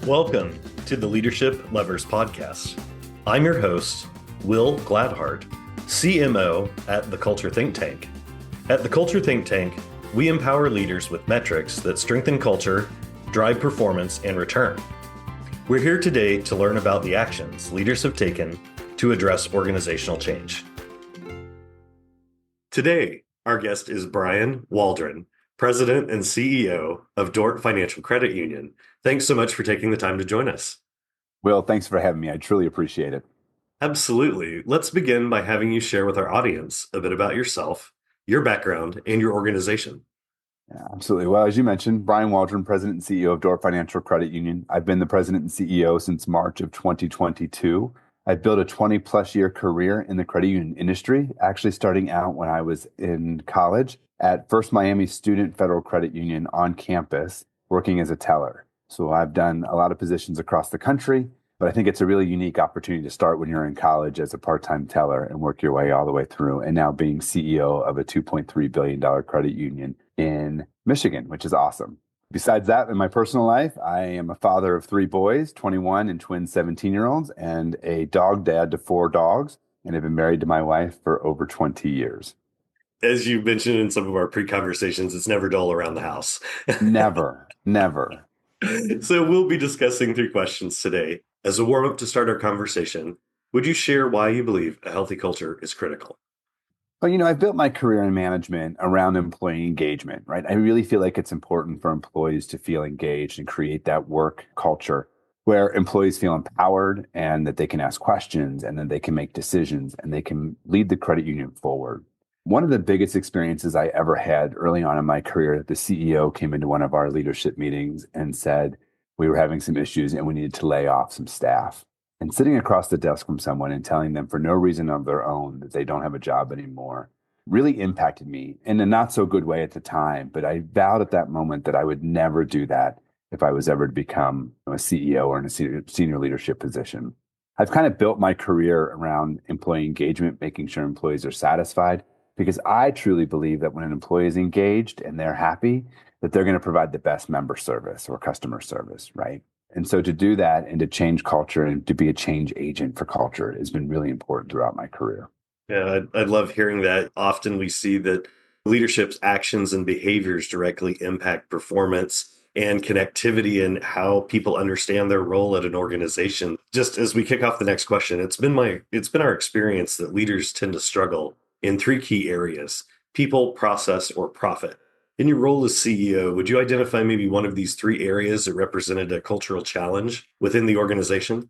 Welcome to the Leadership Lovers Podcast. I'm your host, Will Gladhart, CMO at the Culture Think Tank. At the Culture Think Tank, we empower leaders with metrics that strengthen culture, drive performance, and return. We're here today to learn about the actions leaders have taken to address organizational change. Today, our guest is Brian Waldron, President and CEO of Dort Financial Credit Union. Thanks so much for taking the time to join us. Will, thanks for having me. I truly appreciate it. Absolutely. Let's begin by having you share with our audience a bit about yourself, your background, and your organization. Yeah, absolutely. Well, as you mentioned, Brian Waldron, President and CEO of Dort Financial Credit Union. I've been the President and CEO since March of 2022. I've built a 20-plus year career in the credit union industry, actually starting out when I was in college at First Miami Student Federal Credit Union on campus, working as a teller. So I've done a lot of positions across the country, but I think it's a really unique opportunity to start when you're in college as a part-time teller and work your way all the way through, and now being CEO of a $2.3 billion credit union in Michigan, which is awesome. Besides that, in my personal life, I am a father of 3 boys, 21 and twin 17-year-olds, and a dog dad to 4 dogs, and have been married to my wife for over 20 years. As you mentioned in some of our pre-conversations, it's never dull around the house. Never. So we'll be discussing 3 questions today. As a warm-up to start our conversation, would you share why you believe a healthy culture is critical? Well, I've built my career in management around employee engagement, right? I really feel like it's important for employees to feel engaged and create that work culture where employees feel empowered and that they can ask questions and then they can make decisions and they can lead the credit union forward. One of the biggest experiences I ever had early on in my career, the CEO came into one of our leadership meetings and said we were having some issues and we needed to lay off some staff. And sitting across the desk from someone and telling them for no reason of their own that they don't have a job anymore really impacted me in a not so good way at the time. But I vowed at that moment that I would never do that if I was ever to become a CEO or in a senior leadership position. I've kind of built my career around employee engagement, making sure employees are satisfied, because I truly believe that when an employee is engaged and they're happy, that they're going to provide the best member service or customer service, right? And so to do that and to change culture and to be a change agent for culture has been really important throughout my career. Yeah, I love hearing that. Often we see that leadership's actions and behaviors directly impact performance and connectivity and how people understand their role at an organization. Just as we kick off the next question, it's been our experience that leaders tend to struggle in 3 key areas: people, process, or profit. In your role as CEO, would you identify maybe one of these 3 areas that represented a cultural challenge within the organization?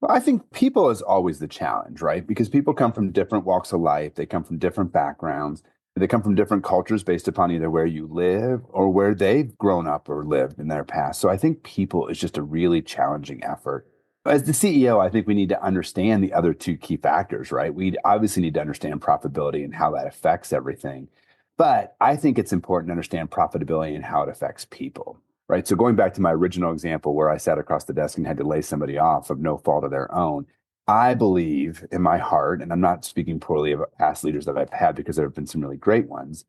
Well, I think people is always the challenge, right? Because people come from different walks of life. They come from different backgrounds. They come from different cultures based upon either where you live or where they've grown up or lived in their past. So I think people is just a really challenging effort. As the CEO, I think we need to understand the other 2 key factors, right? We obviously need to understand profitability and how that affects everything. But I think it's important to understand profitability and how it affects people, right? So going back to my original example where I sat across the desk and had to lay somebody off of no fault of their own, I believe in my heart, and I'm not speaking poorly of past leaders that I've had because there have been some really great ones,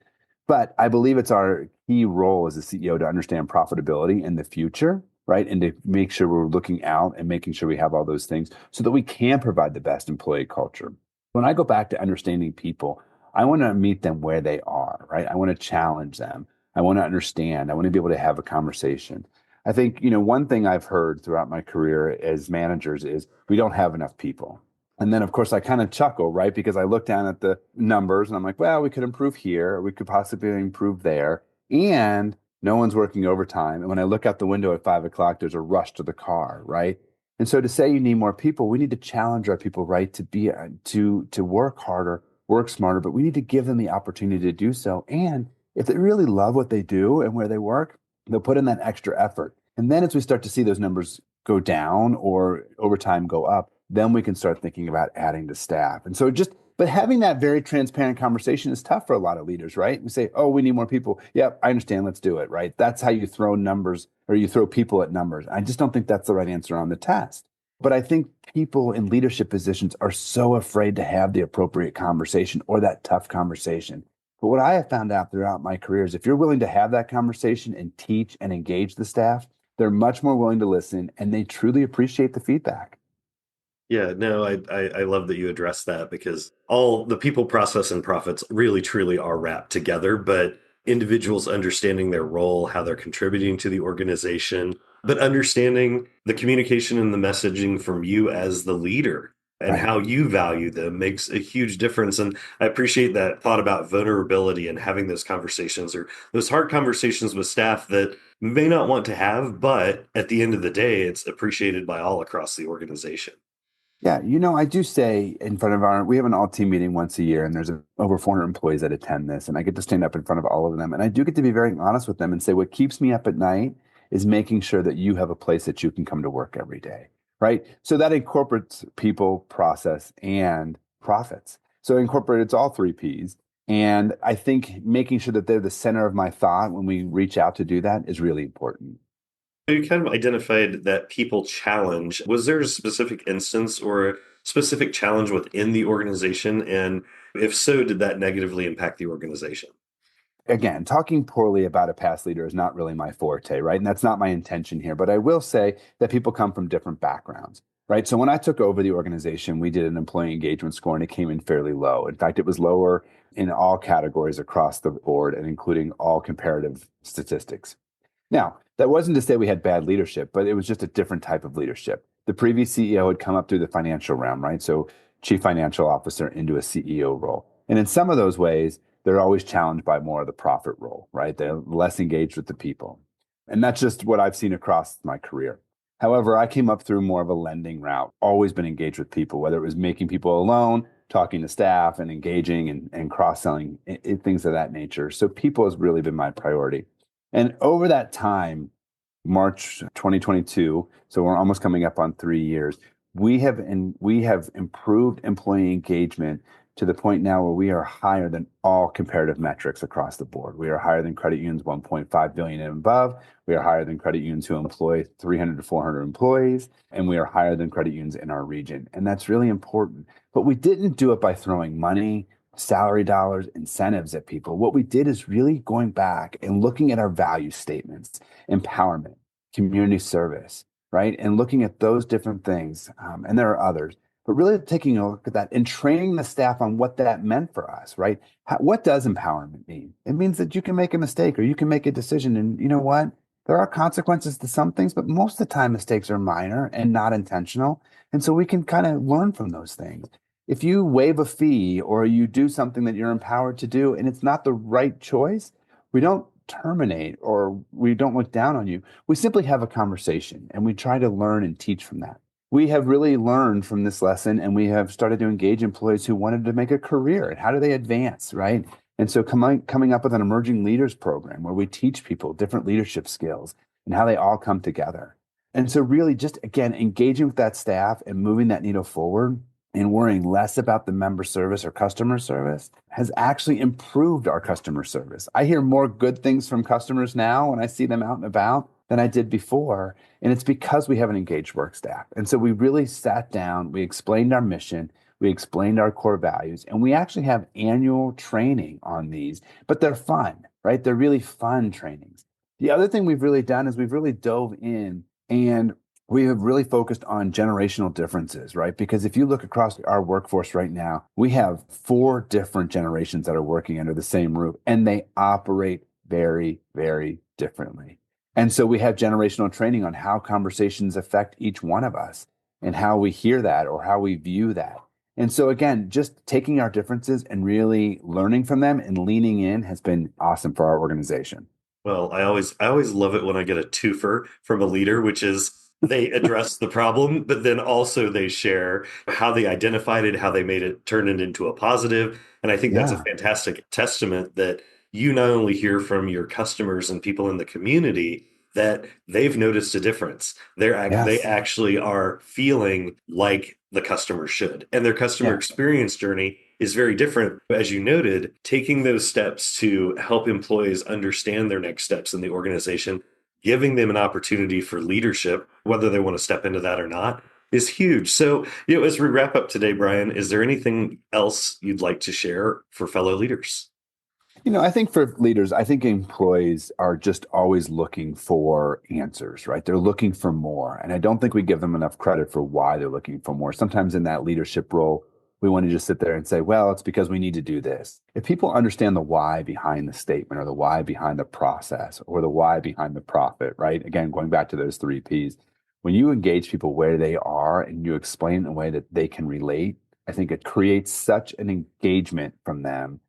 but I believe it's our key role as a CEO to understand profitability in the future, right? And to make sure we're looking out and making sure we have all those things so that we can provide the best employee culture. When I go back to understanding people, I want to meet them where they are, right? I want to challenge them. I want to understand. I want to be able to have a conversation. I think, one thing I've heard throughout my career as managers is we don't have enough people. And then, of course, I kind of chuckle, right? Because I look down at the numbers and I'm like, well, we could improve here, or we could possibly improve there. And no one's working overtime. And when I look out the window at 5 o'clock, there's a rush to the car, right? And so to say you need more people, we need to challenge our people, right? To be to work harder, work smarter, but we need to give them the opportunity to do so. And if they really love what they do and where they work, they'll put in that extra effort. And then as we start to see those numbers go down or over time go up, then we can start thinking about adding to staff. And so but having that very transparent conversation is tough for a lot of leaders, right? We say, oh, we need more people. Yep, I understand. Let's do it, right? That's how you throw numbers or you throw people at numbers. I just don't think that's the right answer on the test. But I think people in leadership positions are so afraid to have the appropriate conversation or that tough conversation. But what I have found out throughout my career is if you're willing to have that conversation and teach and engage the staff, They're much more willing to listen and they truly appreciate the feedback. Yeah, no, I love that you address that because all the people, process, and profits really truly are wrapped together, but individuals understanding their role, how they're contributing to the organization, but understanding the communication and the messaging from you as the leader and Right. how you value them makes a huge difference. And I appreciate that thought about vulnerability and having those conversations or those hard conversations with staff that may not want to have, but at the end of the day, it's appreciated by all across the organization. Yeah, I do say in front of we have an all team meeting once a year, and there's over 400 employees that attend this, and I get to stand up in front of all of them, and I do get to be very honest with them and say what keeps me up at night is making sure that you have a place that you can come to work every day, right? So that incorporates people, process, and profits. So it incorporates all three P's, and I think making sure that they're the center of my thought when we reach out to do that is really important. You kind of identified that people challenge. Was there a specific instance or a specific challenge within the organization? And if so, did that negatively impact the organization? Again, talking poorly about a past leader is not really my forte, right? And that's not my intention here. But I will say that people come from different backgrounds, right? So when I took over the organization, we did an employee engagement score and it came in fairly low. In fact, it was lower in all categories across the board and including all comparative statistics. Now, that wasn't to say we had bad leadership, but it was just a different type of leadership. The previous CEO had come up through the financial realm, right? So, chief financial officer into a CEO role. And in some of those ways, they're always challenged by more of the profit role, right? They're less engaged with the people. And that's just what I've seen across my career. However, I came up through more of a lending route, always been engaged with people, whether it was making people alone, talking to staff, and engaging and cross selling, things of that nature. So, people has really been my priority. And over that time, March 2022, so we're almost coming up on 3 years, we have improved employee engagement to the point now where we are higher than all comparative metrics across the board. We are higher than credit unions 1.5 billion and above. We are higher than credit unions who employ 300 to 400 employees, and we are higher than credit unions in our region. And that's really important. But we didn't do it by throwing money, salary dollars, incentives at people. What we did is really going back and looking at our value statements, empowerment, community service, right? And looking at those different things. And there are others, but really taking a look at that and training the staff on what that meant for us, right? What does empowerment mean? It means that you can make a mistake or you can make a decision. And you know what? There are consequences to some things, but most of the time mistakes are minor and not intentional. And so we can kind of learn from those things. If you waive a fee or you do something that you're empowered to do and it's not the right choice, we don't terminate or we don't look down on you. We simply have a conversation and we try to learn and teach from that. We have really learned from this lesson and we have started to engage employees who wanted to make a career and how do they advance, right? And so coming up with an emerging leaders program where we teach people different leadership skills and how they all come together. And so really just again engaging with that staff and moving that needle forward and worrying less about the member service or customer service has actually improved our customer service. I hear more good things from customers now when I see them out and about than I did before. And it's because we have an engaged work staff. And so we really sat down, we explained our mission, we explained our core values, and we actually have annual training on these, but they're fun, right? They're really fun trainings. The other thing we've really done is we've really dove in and we have really focused on generational differences, right? Because if you look across our workforce right now, we have four different generations that are working under the same roof, and they operate very, very differently. And so we have generational training on how conversations affect each one of us and how we hear that or how we view that. And so, again, just taking our differences and really learning from them and leaning in has been awesome for our organization. Well, I always love it when I get a twofer from a leader, which is they address the problem, but then also they share how they identified it, how they made it turn it into a positive. And I think that's a Yeah, fantastic testament that you not only hear from your customers and people in the community that they've noticed a difference. They yes, actually are feeling like the customer should. And their customer yeah. experience journey is very different. As you noted, taking those steps to help employees understand their next steps in the organization, giving them an opportunity for leadership, whether they want to step into that or not, is huge. So, as we wrap up today, Brian, is there anything else you'd like to share for fellow leaders? I think for leaders, I think employees are just always looking for answers, right? They're looking for more. And I don't think we give them enough credit for why they're looking for more. Sometimes in that leadership role, we want to just sit there and say, well, it's because we need to do this. If people understand the why behind the statement or the why behind the process or the why behind the profit, right? Again, going back to those three Ps, when you engage people where they are and you explain in a way that they can relate, I think it creates such an engagement from them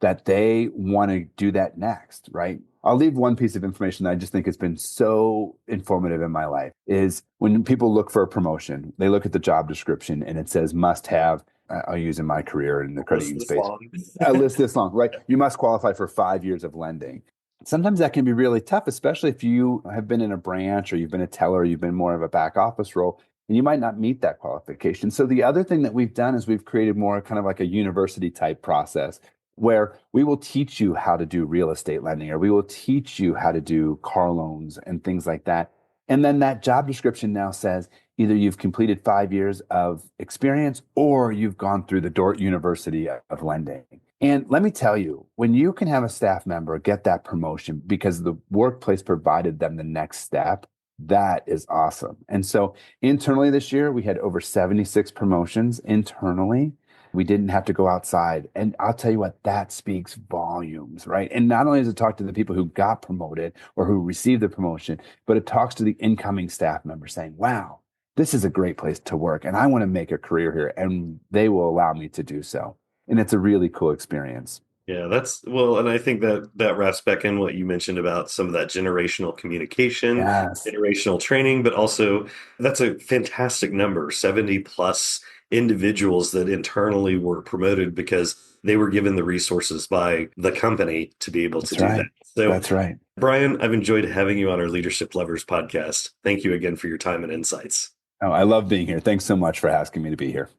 that they want to do that next, right? I'll leave one piece of information that I just think has been so informative in my life is when people look for a promotion, they look at the job description and it says must have, I'll use in my career in the credit List union this space, long. a list this long, right? You must qualify for 5 years of lending. Sometimes that can be really tough, especially if you have been in a branch or you've been a teller, or you've been more of a back office role, and you might not meet that qualification. So the other thing that we've done is we've created more kind of like a university type process where we will teach you how to do real estate lending, or we will teach you how to do car loans and things like that. And then that job description now says either you've completed 5 years of experience or you've gone through the Dort University of lending. And let me tell you, when you can have a staff member get that promotion because the workplace provided them the next step, that is awesome. And so internally this year, we had over 76 promotions internally. We didn't have to go outside. And I'll tell you what, that speaks volumes, right? And not only does it talk to the people who got promoted or who received the promotion, but it talks to the incoming staff member saying, wow, this is a great place to work. And I want to make a career here. And they will allow me to do so. And it's a really cool experience. Yeah, that's well, and I think that that wraps back in what you mentioned about some of that generational communication, Yes, generational training, but also that's a fantastic number, 70 plus individuals that internally were promoted because they were given the resources by the company to be able to that's do that. right. So, That's right. Brian, I've enjoyed having you on our Leadership Lovers podcast. Thank you again for your time and insights. Oh, I love being here. Thanks so much for asking me to be here.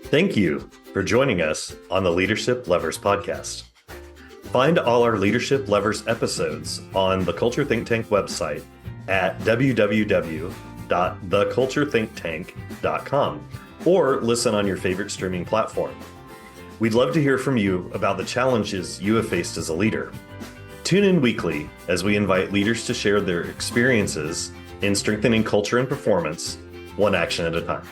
Thank you for joining us on the Leadership Lovers podcast. Find all our Leadership Lovers episodes on the Culture Think Tank website at www.theculturethinktank.com or listen on your favorite streaming platform. We'd love to hear from you about the challenges you have faced as a leader. Tune in weekly as we invite leaders to share their experiences in strengthening culture and performance, one action at a time.